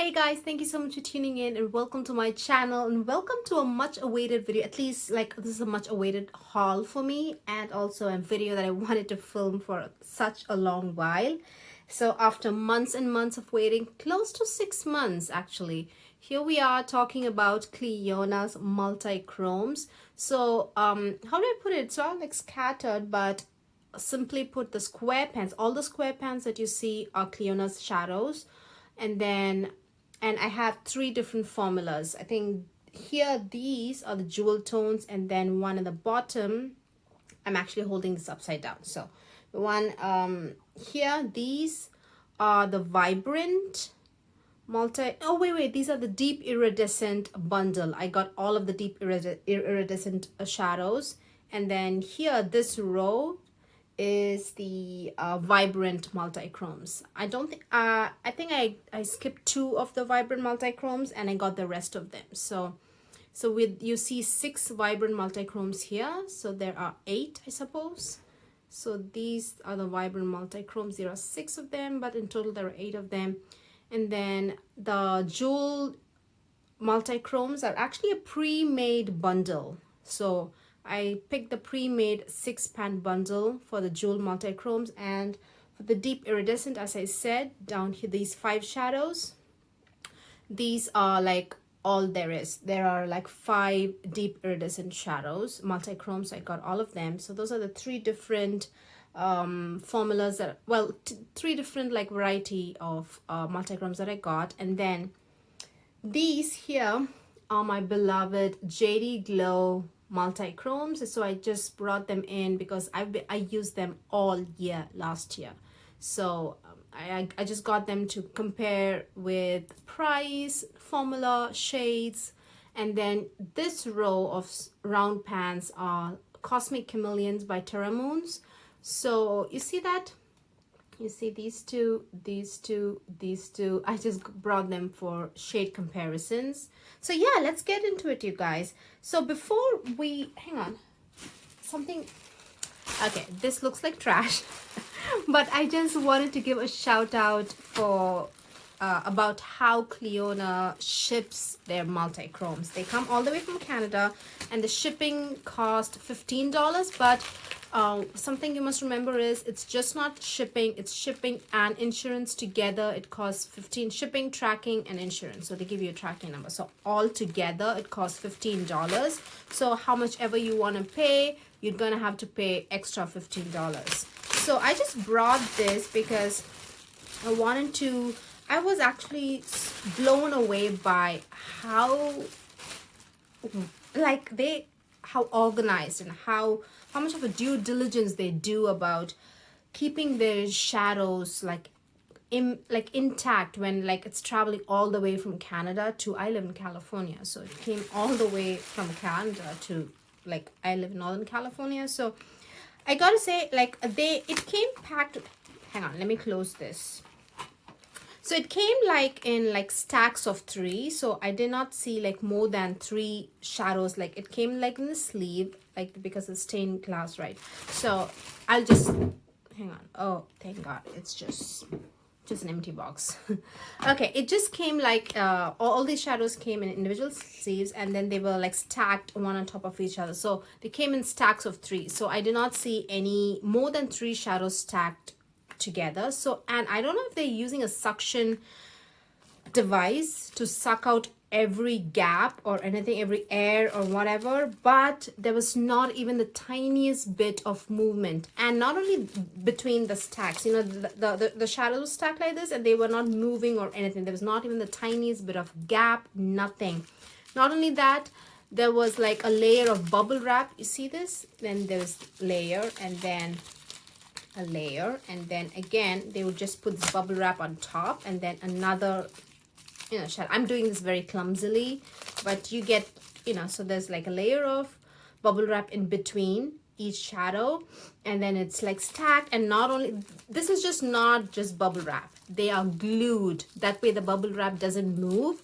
Hey guys, thank you so much for tuning in and welcome to my channel and welcome to a much awaited video. At least like this is a much awaited haul for me and also a video that I wanted to film for such a long while. So after months and months of waiting, close to 6 months actually, here we are talking about Clionadh's multi-chromes. So how do I put it? It's all like scattered, but simply put, the square pans, all the square pans that you see are Clionadh's shadows. And I have three different formulas. I think here these are the jewel tones, and then one at the bottom, I'm actually holding this upside down. So the one here, these are the vibrant multi, oh wait, these are the deep iridescent bundle. I got all of the deep iridescent shadows. And then here, this row is the vibrant multi-chromes. I don't think I think I skipped two of the vibrant multi-chromes and I got the rest of them. So with, you see 6 vibrant multi-chromes here, so there are 8, I suppose. So these are the vibrant multi-chromes. There are 6 of them, but in total there are 8 of them. And then the jewel multi-chromes are actually a pre-made bundle. So I picked the pre-made 6-pan bundle for the jewel multi-chromes, and for the deep iridescent, as I said, down here, these 5 shadows, these are like all there is. There are like 5 deep iridescent shadows, multi-chromes. So I got all of them. So those are the 3 different formulas that, well, 3 different like variety of multi-chromes that I got. And then these here are my beloved JD Glow multi-chromes. So I just brought them in because I used them all year last year. So I just got them to compare with price, formula, shades. And then this row of round pans are Cosmic Chameleons by Terra Moons. So you see that? You see these two, these two, these two. I just brought them for shade comparisons. So yeah, let's get into it, you guys. So before we, hang on, something, okay, this looks like trash. But I just wanted to give a shout out for about how Clionadh ships their multi-chromes. They come all the way from Canada and the shipping cost $15, but something you must remember is it's just not shipping, it's shipping and insurance together. It costs 15, shipping, tracking, and insurance. So they give you a tracking number. So all together it costs $15. So how much ever you want to pay, you're gonna have to pay extra $15. So I just brought this because I was actually blown away by how how organized and how much of a due diligence they do about keeping their shadows like intact when like it's traveling all the way from Canada to, I live in California, so it came all the way from Canada to, like, I live in Northern California. So I gotta say, like, it came packed. Hang on, let me close this. So it came like in like stacks of 3. So I did not see like more than 3 shadows. Like it came like in the sleeve, like because it's stained glass, right? So I'll just, hang on. Oh, thank God. It's just an empty box. Okay, it just came like all these shadows came in individual sleeves, and then they were like stacked one on top of each other. So they came in stacks of 3. So I did not see any more than 3 shadows stacked together. So, and I don't know if they're using a suction device to suck out every gap or anything, every air or whatever, but there was not even the tiniest bit of movement. And not only between the stacks, you know, the shadows were stacked like this and they were not moving or anything. There was not even the tiniest bit of gap, nothing. Not only that, there was like a layer of bubble wrap. You see this? Then there's layer, and then a layer, and then again they would just put this bubble wrap on top, and then another, you know, shadow. I'm doing this very clumsily, but you get, you know, so there's like a layer of bubble wrap in between each shadow, and then it's like stacked. And not only this is just not just bubble wrap, they are glued, that way the bubble wrap doesn't move.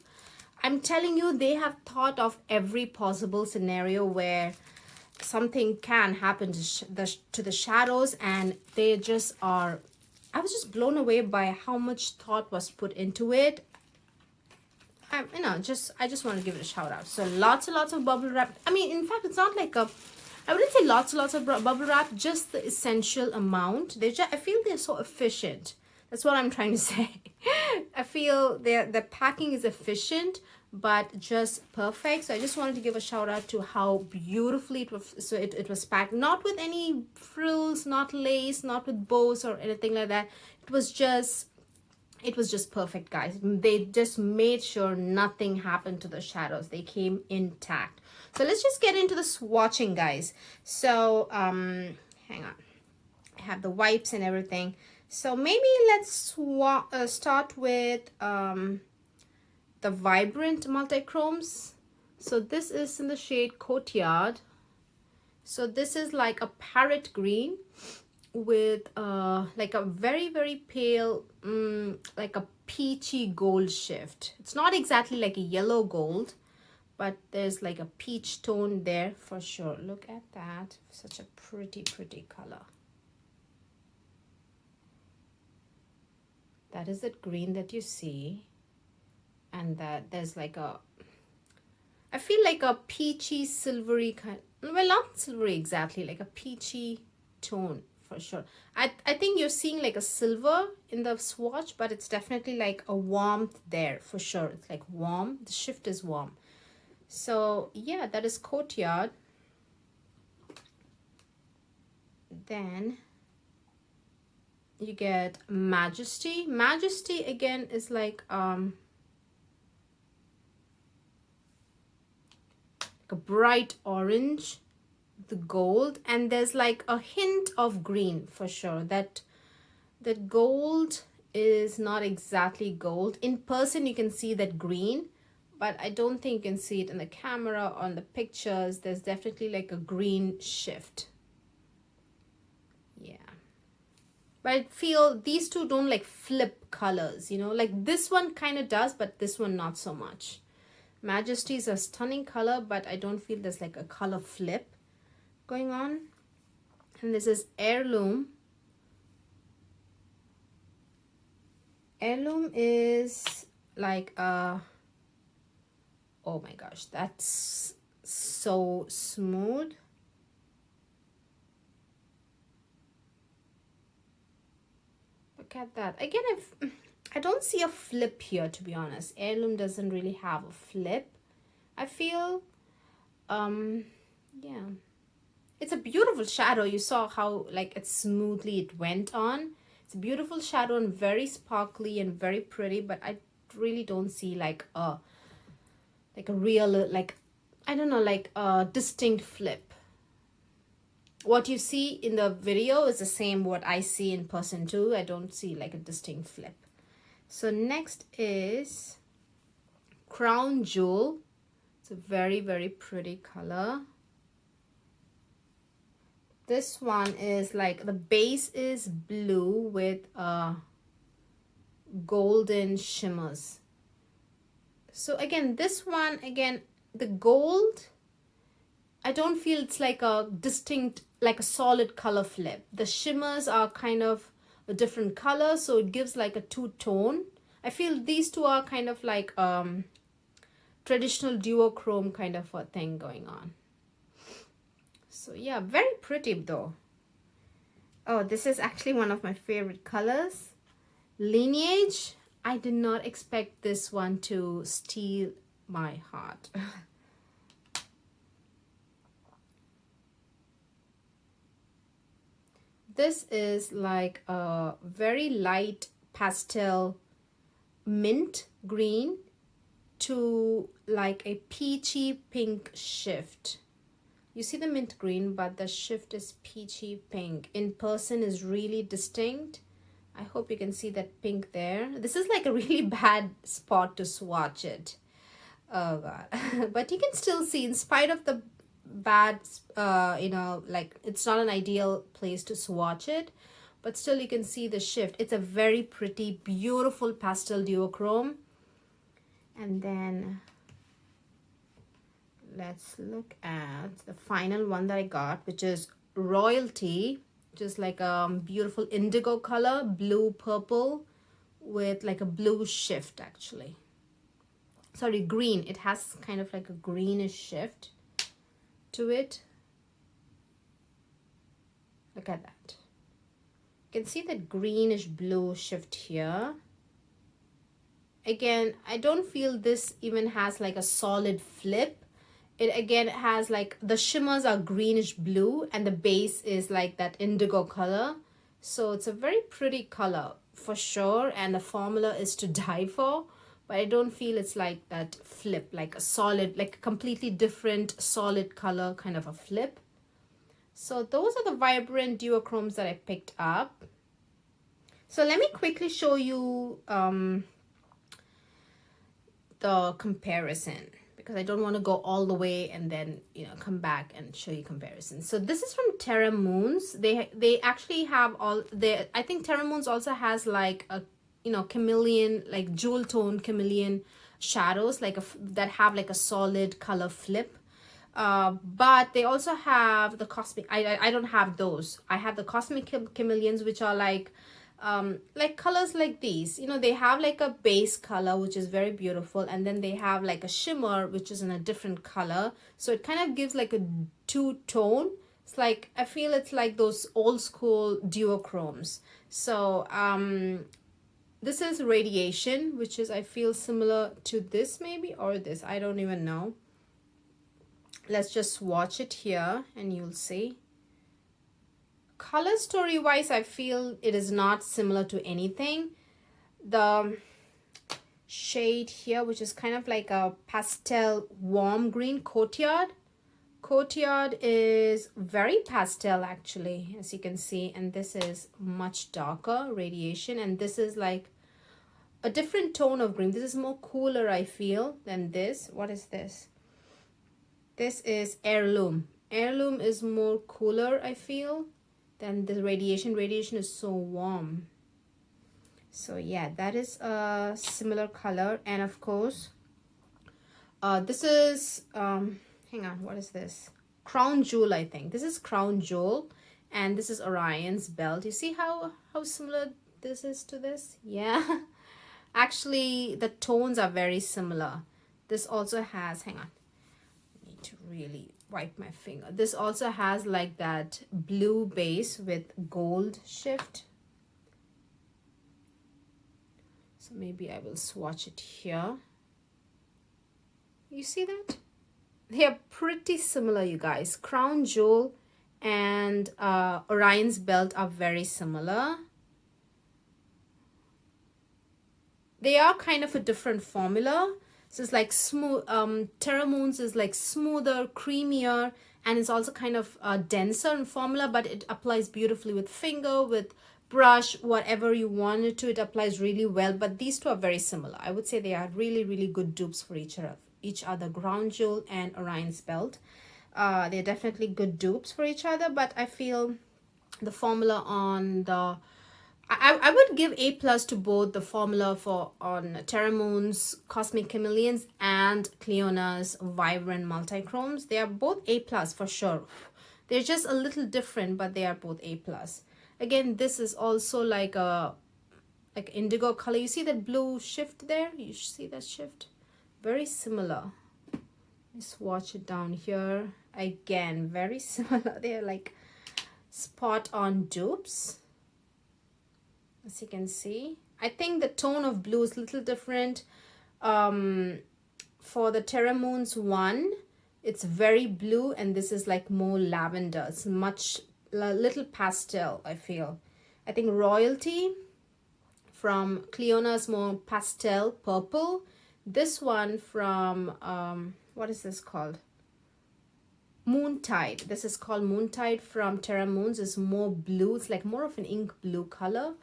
I'm telling you, they have thought of every possible scenario where something can happen to the shadows, and they just are, I was just blown away by how much thought was put into it. you know, I just want to give it a shout out. So lots and lots of bubble wrap. I mean, in fact, it's not like a, I wouldn't say lots and lots of bubble wrap, just the essential amount. I feel they're so efficient. That's what I'm trying to say. I feel the packing is efficient, but just perfect. So I just wanted to give a shout out to how beautifully it was. So it was packed, not with any frills, not lace, not with bows or anything like that. It was just perfect, guys. They just made sure nothing happened to the shadows. They came intact. So let's just get into the swatching, guys. So hang on, I have the wipes and everything. So maybe let's start with the vibrant multi-chromes. So this is in the shade Courtyard. So this is like a parrot green with like a very, very pale, like a peachy gold shift. It's not exactly like a yellow gold, but there's like a peach tone there for sure. Look at that. Such a pretty, pretty color. That is that green that you see. And that there's like a, I feel like a peachy silvery kind, well, not silvery exactly, like a peachy tone for sure. I think you're seeing like a silver in the swatch, but it's definitely like a warmth there for sure. It's like warm. The shift is warm. So yeah, that is Courtyard. Then you get Majesty. Majesty again is like a bright orange, the gold, and there's like a hint of green for sure. That gold is not exactly gold. In person you can see that green, but I don't think you can see it in the camera or on the pictures. There's definitely like a green shift. Yeah, but I feel these two don't like flip colors, you know, like this one kind of does, but this one not so much. Majesty is a stunning color, but I don't feel there's like a color flip going on. And this is Heirloom. Heirloom is like a, oh my gosh, that's so smooth. Look at that. Again, I don't see a flip here, to be honest. Heirloom doesn't really have a flip, I feel. Yeah, it's a beautiful shadow. You saw how like it smoothly it went on. It's a beautiful shadow and very sparkly and very pretty, but I really don't see like a real, like, I don't know, like a distinct flip. What you see in the video is the same what I see in person too. I don't see like a distinct flip. So next is Crown Jewel. It's a very, very pretty color. This one is like, the base is blue with golden shimmers. So again, this one, again, the gold, I don't feel it's like a distinct, like a solid color flip. The shimmers are kind of a different color, so it gives like a two-tone. I feel these two are kind of like traditional duochrome kind of a thing going on. So yeah, very pretty though. Oh, this is actually one of my favorite colors. Lineage. I did not expect this one to steal my heart. This is like a very light pastel mint green to like a peachy pink shift. You see the mint green, but the shift is peachy pink. In person is really distinct. I hope you can see that pink there. This is like a really bad spot to swatch it. Oh God. But you can still see, in spite of the bad, you know, like it's not an ideal place to swatch it, but still you can see the shift. It's a very pretty, beautiful pastel duochrome. And then let's look at the final one that I got, which is Royalty. Just like a beautiful indigo color, blue purple with like a blue shift actually. sorry, green. It has kind of like a greenish shift to it. Look at that. You can see that greenish blue shift here. Again, I don't feel this even has like a solid flip. It again has like the shimmers are greenish blue and the base is like that indigo color. So it's a very pretty color for sure, and the formula is to die for. But I don't feel it's like that flip, like a solid, like a completely different solid color kind of a flip. So those are the vibrant duochromes that I picked up. So let me quickly show you the comparison, because I don't want to go all the way and then, you know, come back and show you comparisons. So this is from Terra Moons. They actually have all the, I think Terra Moons also has like a, you know, chameleon, like jewel tone chameleon shadows, like that have like a solid color flip. But they also have the cosmic, I don't have those. I have the cosmic chameleons, which are like colors like these. You know, they have like a base color which is very beautiful, and then they have like a shimmer which is in a different color, so it kind of gives like a two-tone. It's like, I feel it's like those old school duochromes. So this is Radiation, which is, I feel, similar to this maybe, or this, I don't even know. Let's just swatch it here and you'll see. Color story wise, I feel it is not similar to anything. The shade here, which is kind of like a pastel warm green, Courtyard. Courtyard is very pastel actually, as you can see, and this is much darker, Radiation, and this is like a different tone of green. This is more cooler, I feel, than this. What is this? This is Heirloom. Heirloom is more cooler, I feel, than the Radiation. Radiation is so warm. So yeah, that is a similar color. And of course, this is, hang on, what is this? Crown Jewel, I think. This is Crown Jewel, and this is Orion's belt. You see how similar this is to this? Yeah. Actually, the tones are very similar. This also has, hang on, I need to really wipe my finger. This also has like that blue base with gold shift. So maybe I will swatch it here. You see that? They are pretty similar, you guys. Crown Jewel and Orion's belt are very similar. They are kind of a different formula. So it's like smooth. Terra Moons is like smoother, creamier, and it's also kind of denser in formula, but it applies beautifully with finger, with brush, whatever you want it to. It applies really well. But these two are very similar. I would say they are really, really good dupes for each other. Crown Jewel and Orion's belt. They're definitely good dupes for each other, but I feel the formula on the I would give A+ to both the formula for on Terra Moons Cosmic Chameleons and Clionadh's Vibrant Multichromes. They are both A+ for sure. They're just a little different, but they are both A+. Again, this is also like a indigo color. You see that blue shift there? You see that shift? Very similar. Let's swatch it down here. Again, very similar. They're like spot on dupes. As you can see, I think the tone of blue is a little different. For the Terra Moons one, it's very blue, and this is like more lavender. It's much little pastel, I feel. I think Royalty from Clionadh's more pastel purple. This one from what is this called? Moontide. This is called Moontide from Terra Moons. Is more blue. It's like more of an ink blue color.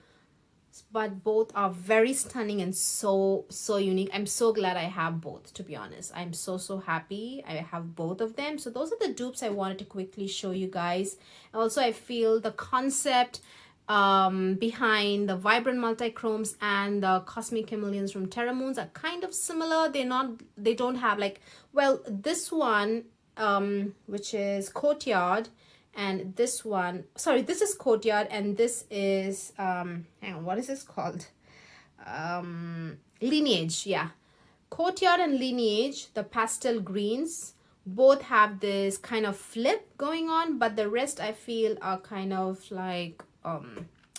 But both are very stunning and so unique. I'm so glad I have both, to be honest. I'm so happy I have both of them. So those are the dupes I wanted to quickly show you guys. Also, I feel the concept behind the Vibrant Multichromes and the Cosmic Chameleons from Terra Moons are kind of similar. They don't have like, well, this one which is Courtyard, and this one, sorry, this is Courtyard, and this is hang on, what is this called? Lineage. Yeah, Courtyard and Lineage, the pastel greens, both have this kind of flip going on, but the rest I feel are kind of like,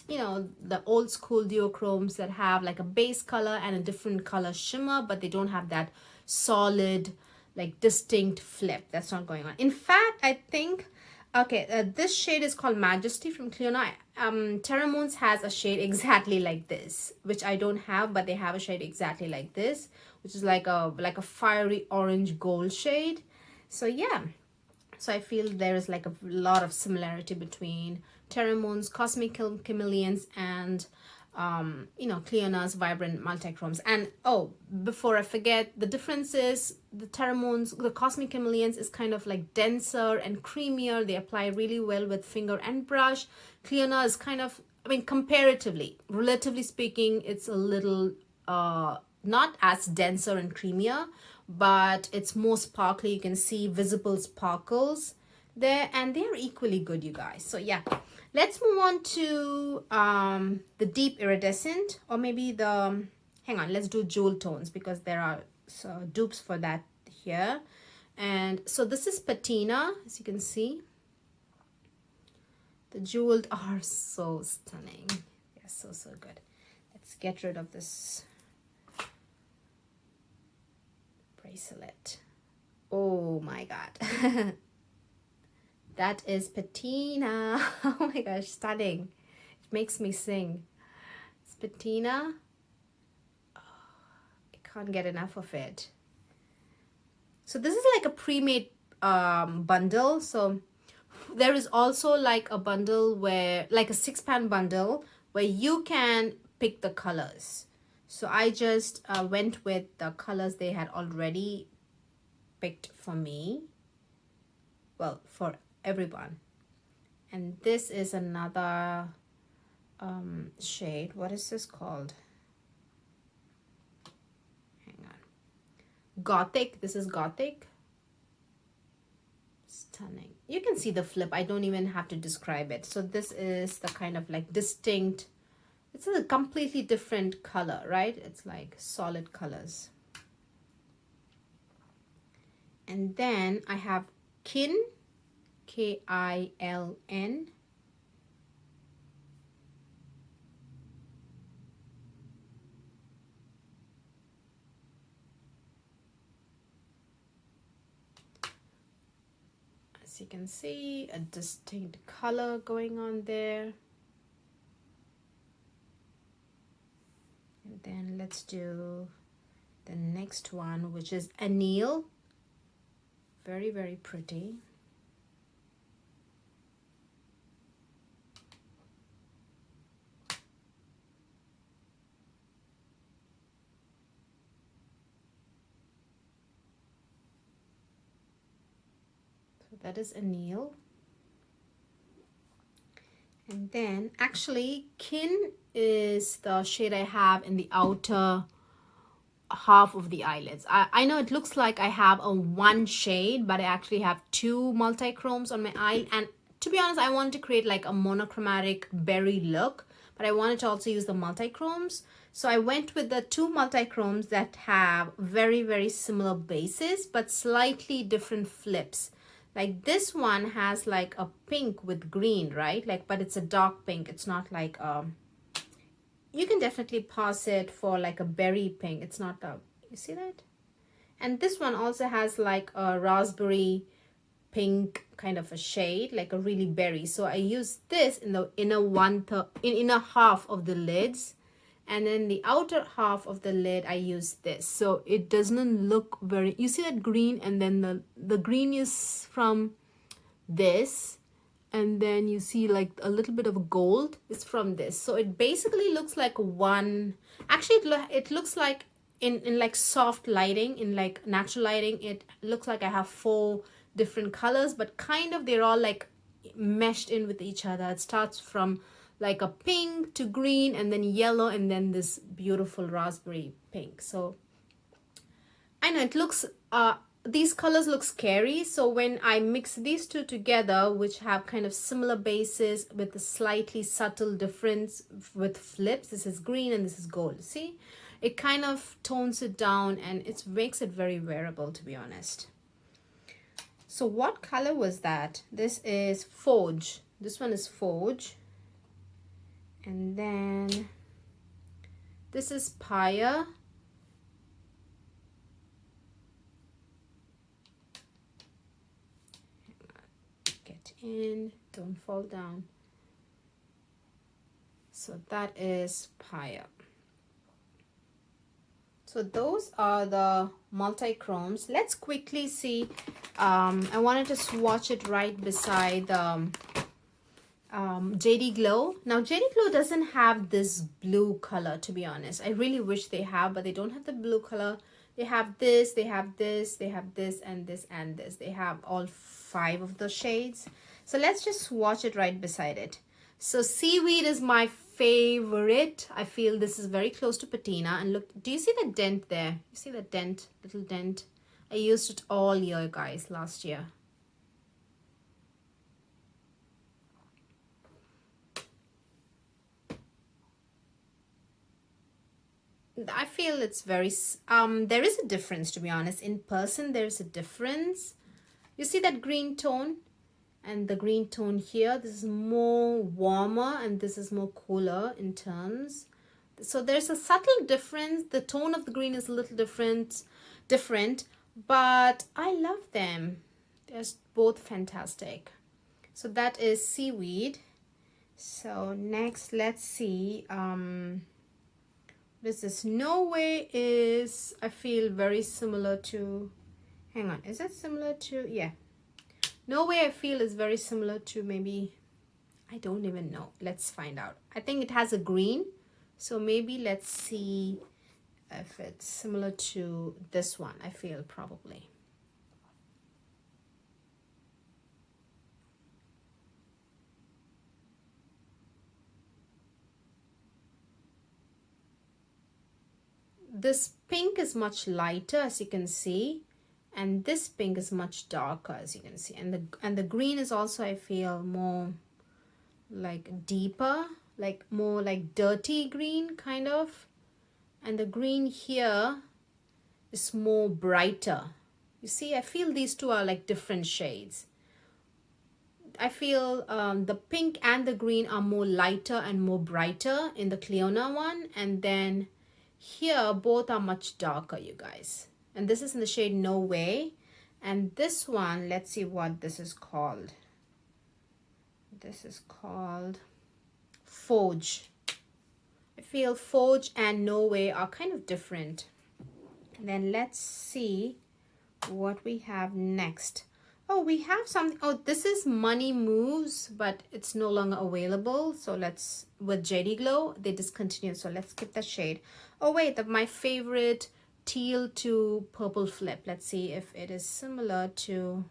you know, the old school duochromes that have like a base color and a different color shimmer, but they don't have that solid, like distinct flip. That's not going on. In fact, I think, okay, this shade is called Majesty from Clionadh. Terra Moons has a shade exactly like this, which I don't have, but they have a shade exactly like this, which is like a fiery orange gold shade. So yeah, so I feel there is like a lot of similarity between Terra Moons, Cosmic Chameleons, and you know, Clionadh's vibrant multichromes. And oh, before I forget, the difference is the Terra Moons, the Cosmic Chameleons is kind of like denser and creamier. They apply really well with finger and brush. Clionadh is kind of, I mean, comparatively, relatively speaking, it's a little not as denser and creamier, but it's more sparkly. You can see visible sparkles there, and they're equally good, you guys. So yeah, let's move on to the deep iridescent, or maybe the, hang on, let's do jewel tones, because there are dupes for that here. And so this is Patina, as you can see. The jeweled are so stunning. They're so good. Let's get rid of this bracelet. Oh my god. That is Patina. Oh my gosh, stunning. It makes me sing. It's Patina. Oh, I can't get enough of it. So this is like a pre-made bundle. So there is also like a bundle where, like a 6-pan bundle, where you can pick the colors. So I just went with the colors they had already picked for me. Well, for everyone. And this is another shade. What is this called? Hang on. Gothic. This is Gothic. Stunning. You can see the flip. I don't even have to describe it. So this is the kind of like distinct, it's a completely different color, right? It's like solid colors. And then I have Kiln, K-I-L-N. As you can see, a distinct color going on there. And then let's do the next one, which is Anneal. Very pretty. So that is Anneal. And then actually Kiln is the shade I have in the outer half of the eyelids. I know it looks like I have a one shade, but I actually have 2 multichromes on my eye. And to be honest, I wanted to create like a monochromatic berry look, but I wanted to also use the multichromes. So I went with the 2 multichromes that have very similar bases, but slightly different flips. Like this one has like a pink with green, right? Like, but it's a dark pink. It's not like you can definitely pass it for like a berry pink. It's not a, you see that? And this one also has like a raspberry pink kind of a shade, like a really berry. So I use this in the inner half of the lids, and then the outer half of the lid I use this. So it doesn't look very, you see that green, and then the green is from this, and then you see like a little bit of gold is from this. So it basically looks like one, actually it looks like in like soft lighting, in like natural lighting, it looks like I have 4 different colors, but kind of they're all like meshed in with each other. It starts from like a pink to green, and then yellow, and then this beautiful raspberry pink. So I know it looks these colors look scary. So when I mix these 2 together, which have kind of similar bases with a slightly subtle difference with flips, this is green and this is gold, see? it kind of tones it down and it makes it very wearable, to be honest. So what color was that? This is Forge. This one is Forge. And then this is Spire. Get in, don't fall down. So that is Spire. So those are the multi-chromes. Let's quickly see. I wanted to swatch it right beside the JD Glow. Now JD Glow doesn't have this blue color, to be honest. I really wish they have, but they don't have the blue color. They have this, they have this, they have this, and this, and this. They have all 5 of the shades. So let's just swatch it right beside it. So Seaweed is my favorite. I feel this is very close to Patina. And look, do you see the dent there? You see the dent, little dent? I used it all year, guys, last year. I feel it's very, there is a difference, to be honest. In person, there's a difference. You see that green tone? And the green tone here, this is more warmer and this is more cooler in terms. So there's a subtle difference. The tone of the green is a little different, but I love them. They're both fantastic. So that is Seaweed. So next, let's see. This is No Way is, I feel, very similar to, hang on, is it similar to, yeah. No Way I feel is very similar to maybe, I don't even know. Let's find out. I think it has a green. So maybe let's see if it's similar to this one. I feel probably. This pink is much lighter, as you can see. And this pink is much darker, as you can see. And the green is also, I feel, more like deeper, like more like dirty green kind of. And the green here is more brighter. You see, I feel these two are like different shades. I feel the pink and the green are more lighter and more brighter in the Clionadh one. And then here, both are much darker, you guys. And this is in the shade No Way. And this one, let's see what this is called. This is called Forge. I feel Forge and No Way are kind of different. And then let's see what we have next. Oh, we have something. Oh, this is Money Moves, but it's no longer available. So let's, with JD Glow, they discontinued. So let's skip that shade. Oh, wait, my favorite teal to purple flip. Let's see if it is similar to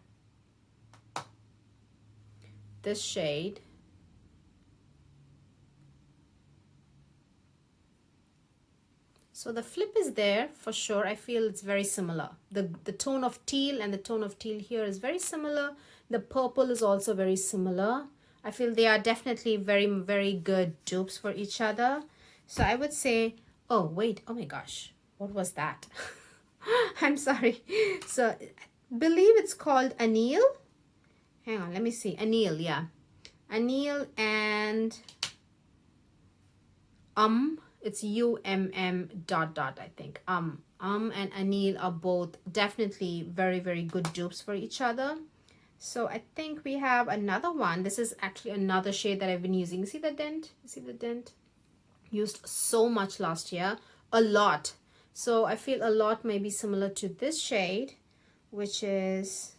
this shade. So the flip is there for sure. I feel it's very similar. The tone of teal and the tone of teal here is very similar. The purple is also very similar. I feel they are definitely very, very good dupes for each other. So I would say, oh wait, oh my gosh. What was that? I'm sorry. So I believe it's called Anneal. Hang on, let me see. Anneal, yeah. Anneal and it's UMM ... I think. And Anneal are both definitely very, very good dupes for each other. So I think we have another one. This is actually another shade that I've been using. You see the dent? You see the dent? Used so much last year. A lot. So I feel a lot may be similar to this shade, which is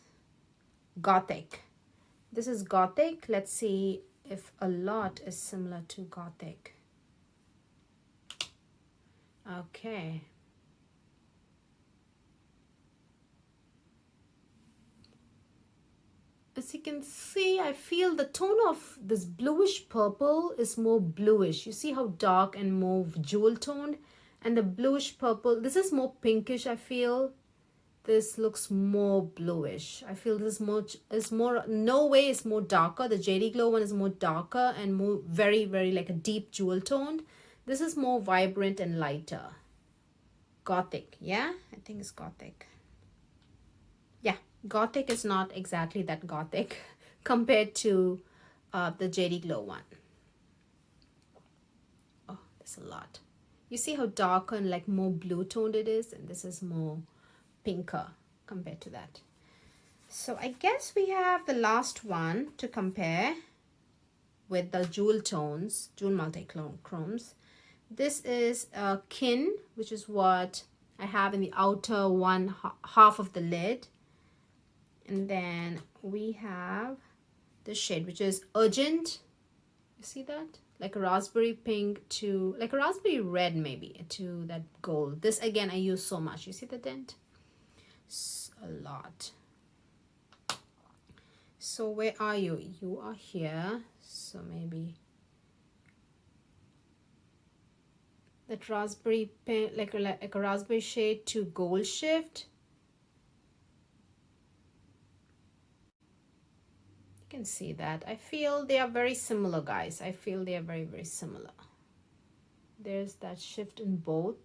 Gothic. This is Gothic. Let's see if a lot is similar to Gothic. Okay. As you can see, I feel the tone of this bluish purple is more bluish. You see how dark and more jewel toned? And the bluish purple, this is more pinkish, I feel. This looks more bluish. I feel this is more, No Way is more darker. The JD Glow one is more darker and more very, very like a deep jewel toned. This is more vibrant and lighter. Gothic. Yeah, I think it's Gothic. Yeah, Gothic is not exactly that Gothic compared to the JD Glow one. Oh, there's a lot. You see how darker and like more blue toned it is, and this is more pinker compared to that. So I guess we have the last one to compare with the jewel tones, jewel multi-chromes. This is a Kiln, which is what I have in the outer half of the lid. And then we have the shade, which is Urgent. You see that? Like a raspberry pink to, like a raspberry red maybe, to that gold. This again, I use so much. You see the dent? It's a lot. So where are you? You are here. So maybe that raspberry pink, like a raspberry shade to gold shift. You can see that. I feel they are very similar, guys. I feel they are very, very similar. There's that shift in both.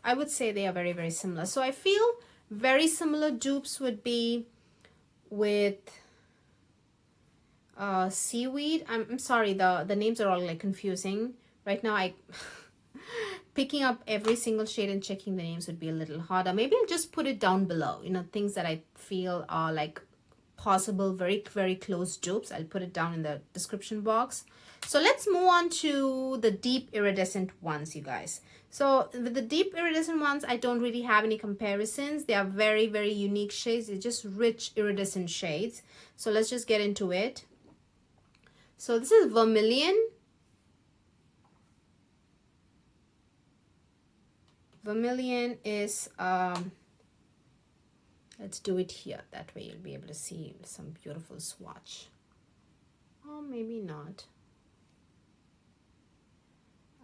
I would say they are very, very similar. So I feel very similar dupes would be with seaweed. I'm sorry, the names are all like confusing right now. I picking up every single shade and checking the names would be a little harder. Maybe I'll just put it down below, you know, things that I feel are like possible very, very close dupes. I'll put it down in the description box. So let's move on to the deep iridescent ones, you guys. So with the deep iridescent ones, I don't really have any comparisons. They are very, very unique shades. They're just rich iridescent shades. So let's just get into it. So this is Vermilion. Vermilion is, let's do it here. That way you'll be able to see some beautiful swatch. Or maybe not.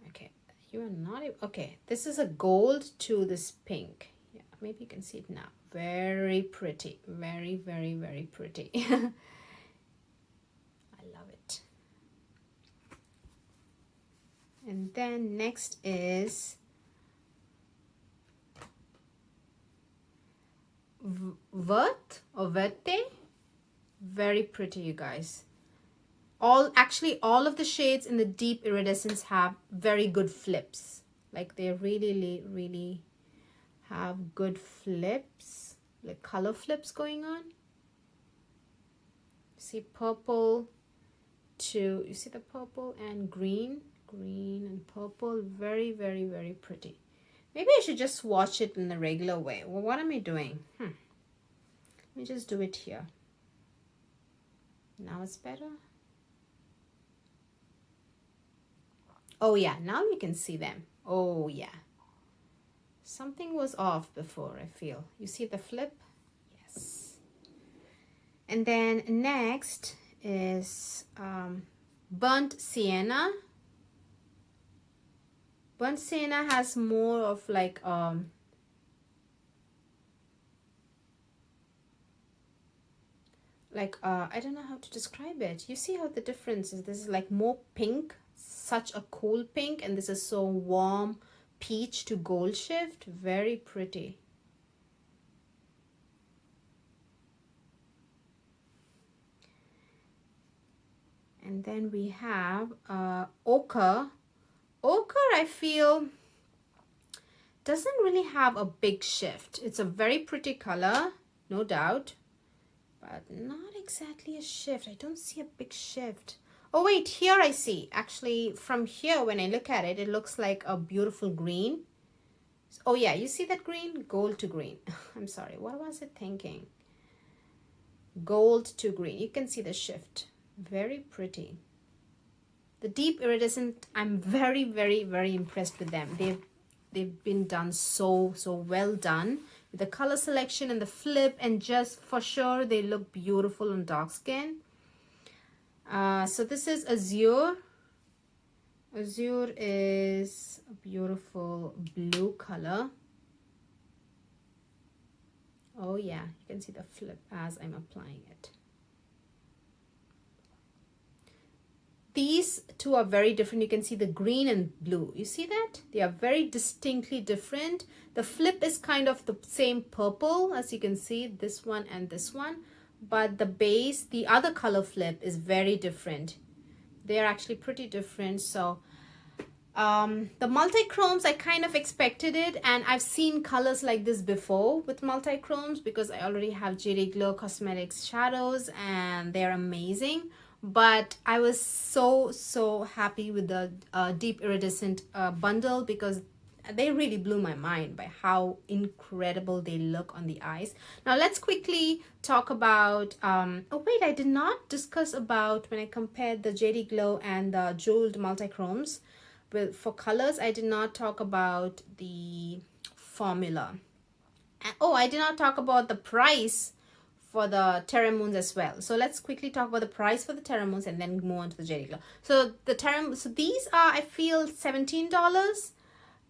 Okay, you are not, okay, this is a gold to this pink. Yeah, maybe you can see it now. Very pretty. Very, very, very pretty. I love it. And then next is Verte or Verte. Very pretty, you guys. Actually all of the shades in the deep iridescence have very good flips. Like they really have good flips, like color flips going on. See purple to, you see the purple and green and purple. Very, very, very pretty. Maybe I should just swatch it in the regular way. Well, what am I doing? Let me just do it here. Now it's better. Oh yeah, now you can see them. Oh yeah. Something was off before, I feel. You see the flip? Yes. And then next is Burnt Sienna. Burnt Sienna has more of like I don't know how to describe it. You see how the difference is? This is like more pink, such a cool pink, and this is so warm peach to gold shift. Very pretty. And then we have Ochre. Ochre, I feel, doesn't really have a big shift. It's a very pretty color, no doubt, but not exactly a shift. I don't see a big shift. Oh wait, here I see. Actually, from here, when I look at it, it looks like a beautiful green. Oh yeah, you see that green? Gold to green. I'm sorry, what was it thinking? Gold to green. You can see the shift. Very pretty. The deep iridescent, I'm very, very, very impressed with them. They've been done so well done with the color selection and the flip, and just for sure they look beautiful on dark skin. So this is Azure. Azure is a beautiful blue color. Oh yeah, you can see the flip as I'm applying it. these two are very different. You can see the green and blue. You see that? They are very distinctly different. The flip is kind of the same purple, as you can see, this one and this one. But the base, the other color flip is very different. They are actually pretty different. So the multi-chromes, I kind of expected it, and I've seen colors like this before with multi-chromes because I already have JD Glow Cosmetics shadows and they're amazing. But I was so happy with the Deep Iridescent bundle because they really blew my mind by how incredible they look on the eyes. Now let's quickly talk about oh wait, I did not discuss about when I compared the JD Glow and the jeweled multi-chromes. For colors, I did not talk about the formula. Oh, I did not talk about the price for the Terra Moons as well. So let's quickly talk about the price for the Terra Moons and then move on to the JD Glow. So so these are, I feel, $17.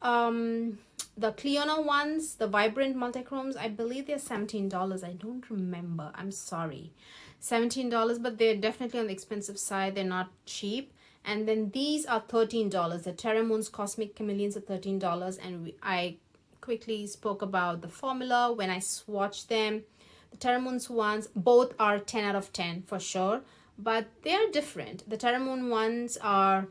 The Clionadh ones, the vibrant multichromes, I believe they're $17. I don't remember. I'm sorry. $17, but they're definitely on the expensive side. They're not cheap. And then these are $13. The Terra Moons Cosmic Chameleons are $13. And I quickly spoke about the formula when I swatched them. The Terra Moons ones, both are 10 out of 10 for sure. But they're different. The Terra Moon ones are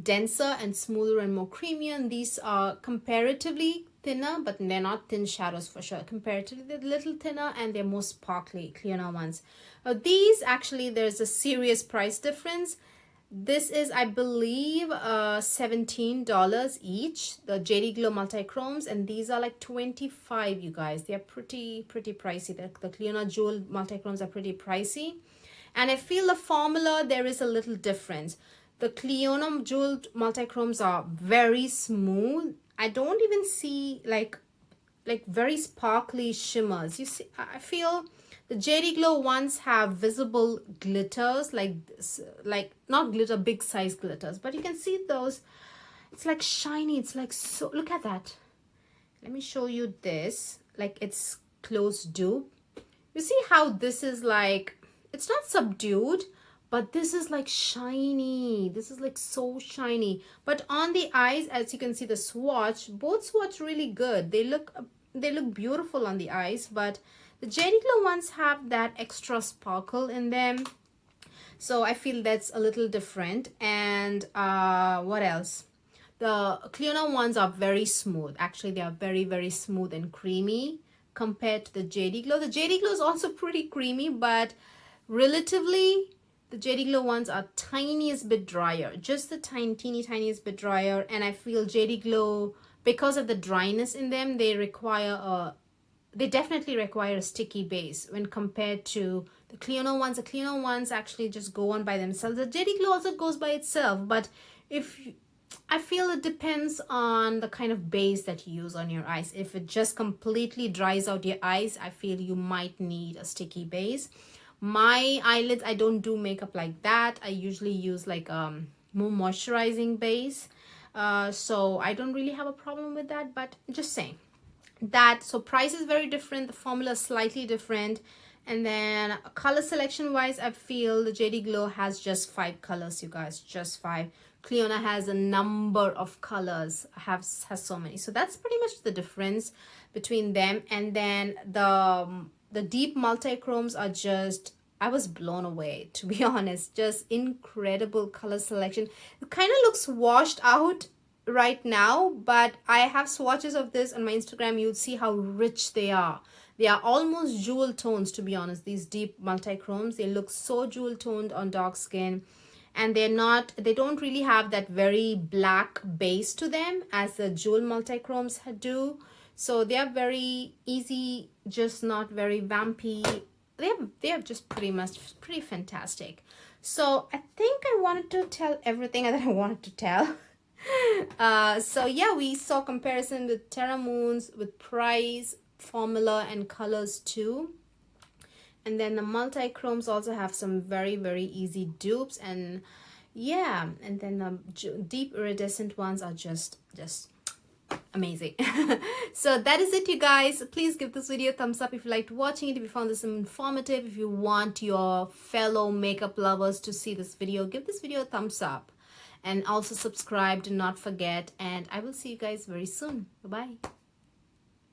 denser and smoother and more creamy. And these are comparatively thinner, but they're not thin shadows for sure. Comparatively, they're a little thinner and they're more sparkly, Clionadh ones. These actually, there's a serious price difference. This is, I believe, $17 each, the JD Glow multi-chromes, and these are like $25, you guys. They're pretty pricey. The Clionadh Jewel multi-chromes are pretty pricey. And I feel the formula, there is a little difference. The Clionadh Jeweled multi-chromes are very smooth. I don't even see like very sparkly shimmers. You see, I feel the JD Glow ones have visible glitters, like not glitter, big size glitters, but you can see those. It's like shiny. It's like, so look at that. Let me show you this. Like, it's close dupe. You see how this is like, it's not subdued, but this is like shiny. This is like so shiny. But on the eyes, as you can see, the swatch, both swatch really good. They look beautiful on the eyes, but the JD Glow ones have that extra sparkle in them. So I feel that's a little different. And what else? The Clionadh ones are very smooth. Actually, they are very smooth and creamy compared to the JD Glow. The JD Glow is also pretty creamy, but relatively, the JD Glow ones are tiniest bit drier. Just the tiniest bit drier. And I feel JD Glow, because of the dryness in them, they definitely require a sticky base when compared to the Clionadh ones. The Clionadh ones actually just go on by themselves. The JD Glow also goes by itself, but I feel it depends on the kind of base that you use on your eyes. If it just completely dries out your eyes, I feel you might need a sticky base. My eyelids, I don't do makeup like that. I usually use like more moisturizing base. So I don't really have a problem with that, but just saying that. So price is very different. The formula is slightly different. And then color selection wise, I feel the JD Glow has just 5 colors, you guys, just 5. Clionadh has a number of colors, has so many. So that's pretty much the difference between them. And then the deep multi-chromes are just, I was blown away, to be honest. Just incredible color selection. It kind of looks washed out right now, but I have swatches of this on my Instagram. You'll see how rich they are. They are almost jewel tones, to be honest. These deep multi-chromes, they look so jewel toned on dark skin, and they don't really have that very black base to them as the jewel multi-chromes do. So they are very easy, just not very vampy. They are just pretty fantastic. So I think I wanted to tell everything that I wanted to tell. So yeah, we saw comparison with Terra Moons, with price, formula, and colors too. And then the multi-chromes also have some very easy dupes. And yeah, and then the deep iridescent ones are just amazing. So that is it, you guys. Please give this video a thumbs up if you liked watching it, if you found this informative, if you want your fellow makeup lovers to see this video, give this video a thumbs up and also subscribe, do not forget, and I will see you guys very soon. Bye bye.